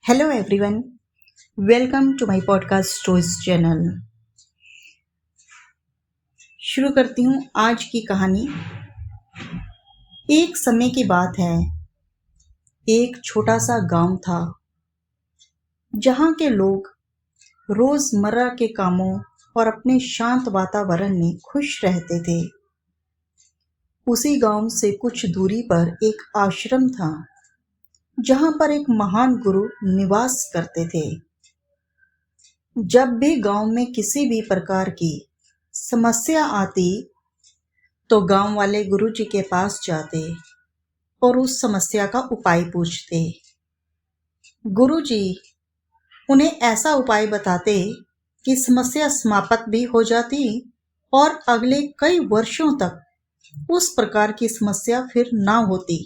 Hello everyone, welcome to my podcast stories channel. शुरू करती हूँ आज की कहानी। एक समय की बात है, एक छोटा सा गांव था जहाँ के लोग रोजमर्रा के कामों और अपने शांत वातावरण में खुश रहते थे। उसी गांव से कुछ दूरी पर एक आश्रम था जहाँ पर एक महान गुरु निवास करते थे। जब भी गांव में किसी भी प्रकार की समस्या आती तो गांव वाले गुरुजी के पास जाते और उस समस्या का उपाय पूछते। गुरुजी उन्हें ऐसा उपाय बताते कि समस्या समाप्त भी हो जाती और अगले कई वर्षों तक उस प्रकार की समस्या फिर ना होती।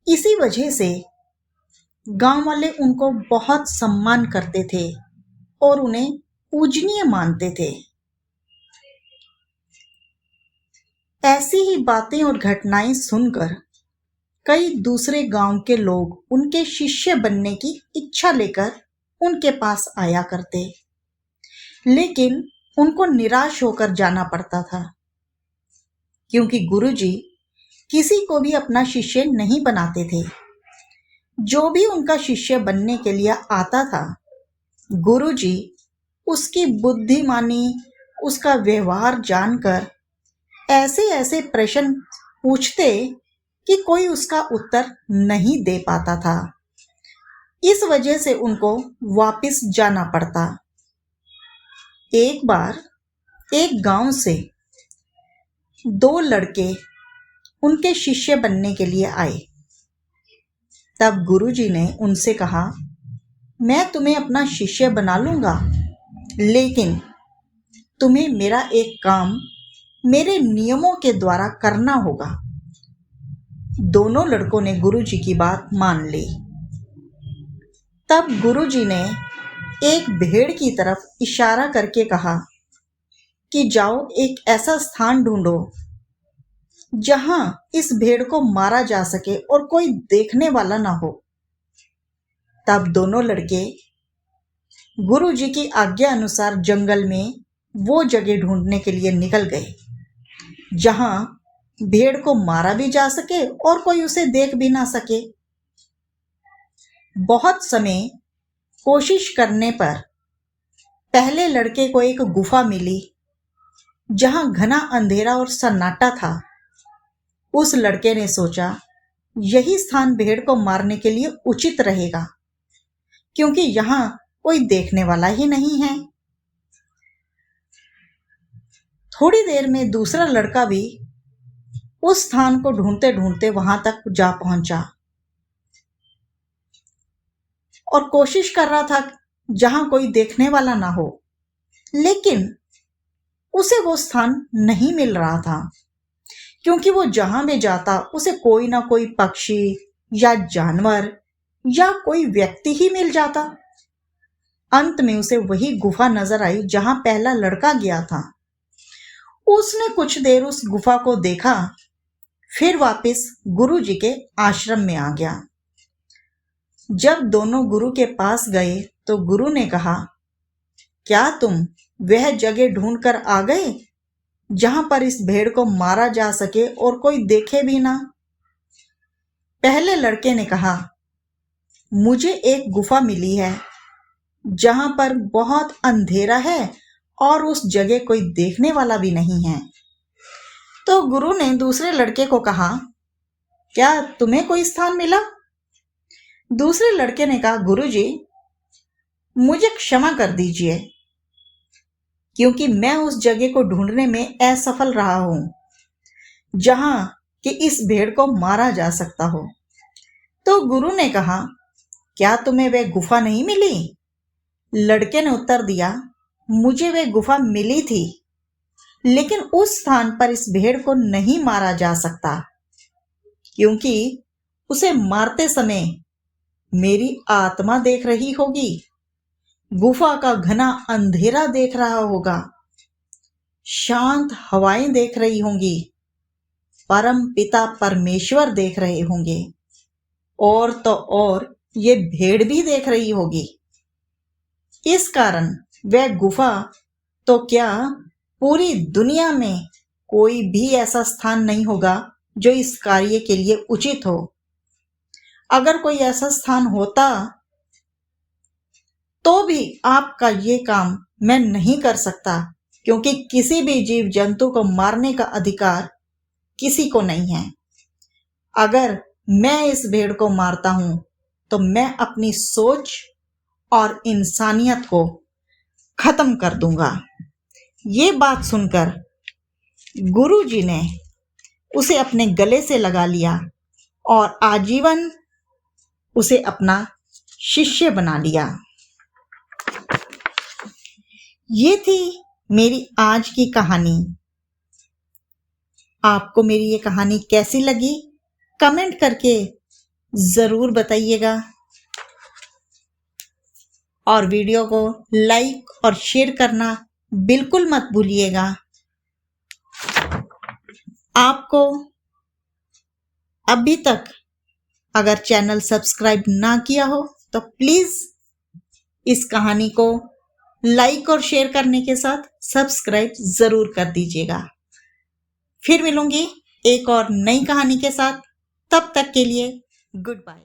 इसी वजह से गांव वाले उनको बहुत सम्मान करते थे और उन्हें पूजनीय मानते थे। ऐसी ही बातें और घटनाएं सुनकर कई दूसरे गांव के लोग उनके शिष्य बनने की इच्छा लेकर उनके पास आया करते, लेकिन उनको निराश होकर जाना पड़ता था, क्योंकि गुरुजी किसी को भी अपना शिष्य नहीं बनाते थे। जो भी उनका शिष्य बनने के लिए आता था, गुरुजी उसकी बुद्धिमानी, उसका व्यवहार जानकर ऐसे ऐसे प्रश्न पूछते कि कोई उसका उत्तर नहीं दे पाता था। इस वजह से उनको वापस जाना पड़ता। एक बार एक गांव से दो लड़के उनके शिष्य बनने के लिए आए। तब गुरुजी ने उनसे कहा, मैं तुम्हें अपना शिष्य बना लूंगा, लेकिन तुम्हें मेरा एक काम मेरे नियमों के द्वारा करना होगा। दोनों लड़कों ने गुरुजी की बात मान ली। तब गुरुजी ने एक भेड़ की तरफ इशारा करके कहा कि जाओ एक ऐसा स्थान ढूंढो जहां इस भेड़ को मारा जा सके और कोई देखने वाला ना हो। तब दोनों लड़के गुरुजी की आज्ञा अनुसार जंगल में वो जगह ढूंढने के लिए निकल गए जहां भेड़ को मारा भी जा सके और कोई उसे देख भी ना सके। बहुत समय कोशिश करने पर पहले लड़के को एक गुफा मिली जहां घना अंधेरा और सन्नाटा था। उस लड़के ने सोचा, यही स्थान भेड़ को मारने के लिए उचित रहेगा, क्योंकि यहां कोई देखने वाला ही नहीं है। थोड़ी देर में दूसरा लड़का भी उस स्थान को ढूंढते ढूंढते वहां तक जा पहुंचा और कोशिश कर रहा था जहां कोई देखने वाला ना हो, लेकिन उसे वो स्थान नहीं मिल रहा था, क्योंकि वो जहां भी जाता उसे कोई ना कोई पक्षी या जानवर या कोई व्यक्ति ही मिल जाता। अंत में उसे वही गुफा नजर आई जहां पहला लड़का गया था। उसने कुछ देर उस गुफा को देखा, फिर वापस गुरुजी के आश्रम में आ गया। जब दोनों गुरु के पास गए तो गुरु ने कहा, क्या तुम वह जगह ढूंढ कर आ गए जहां पर इस भेड़ को मारा जा सके और कोई देखे भी ना? पहले लड़के ने कहा, मुझे एक गुफा मिली है जहां पर बहुत अंधेरा है और उस जगह कोई देखने वाला भी नहीं है। तो गुरु ने दूसरे लड़के को कहा, क्या तुम्हें कोई स्थान मिला? दूसरे लड़के ने कहा, गुरुजी, मुझे क्षमा कर दीजिए, क्योंकि मैं उस जगह को ढूंढने में असफल रहा हूं जहां कि इस भेड़ को मारा जा सकता हो। तो गुरु ने कहा, क्या तुम्हें वह गुफा नहीं मिली? लड़के ने उत्तर दिया, मुझे वह गुफा मिली थी, लेकिन उस स्थान पर इस भेड़ को नहीं मारा जा सकता, क्योंकि उसे मारते समय मेरी आत्मा देख रही होगी, गुफा का घना अंधेरा देख रहा होगा, शांत हवाएं देख रही होंगी, परम पिता परमेश्वर देख रहे होंगे, और तो और ये भेड़ भी देख रही होगी। इस कारण वह गुफा तो क्या, पूरी दुनिया में कोई भी ऐसा स्थान नहीं होगा जो इस कार्य के लिए उचित हो। अगर कोई ऐसा स्थान होता तो भी आपका ये काम मैं नहीं कर सकता, क्योंकि किसी भी जीव जंतु को मारने का अधिकार किसी को नहीं है। अगर मैं इस भेड़ को मारता हूं तो मैं अपनी सोच और इंसानियत को खत्म कर दूंगा। ये बात सुनकर गुरुजी ने उसे अपने गले से लगा लिया और आजीवन उसे अपना शिष्य बना लिया। ये थी मेरी आज की कहानी। आपको मेरी ये कहानी कैसी लगी कमेंट करके जरूर बताइएगा, और वीडियो को लाइक और शेयर करना बिल्कुल मत भूलिएगा। आपको अभी तक अगर चैनल सब्सक्राइब ना किया हो तो प्लीज इस कहानी को लाइक और शेयर करने के साथ सब्सक्राइब जरूर कर दीजिएगा। फिर मिलूंगी एक और नई कहानी के साथ, तब तक के लिए गुड बाय।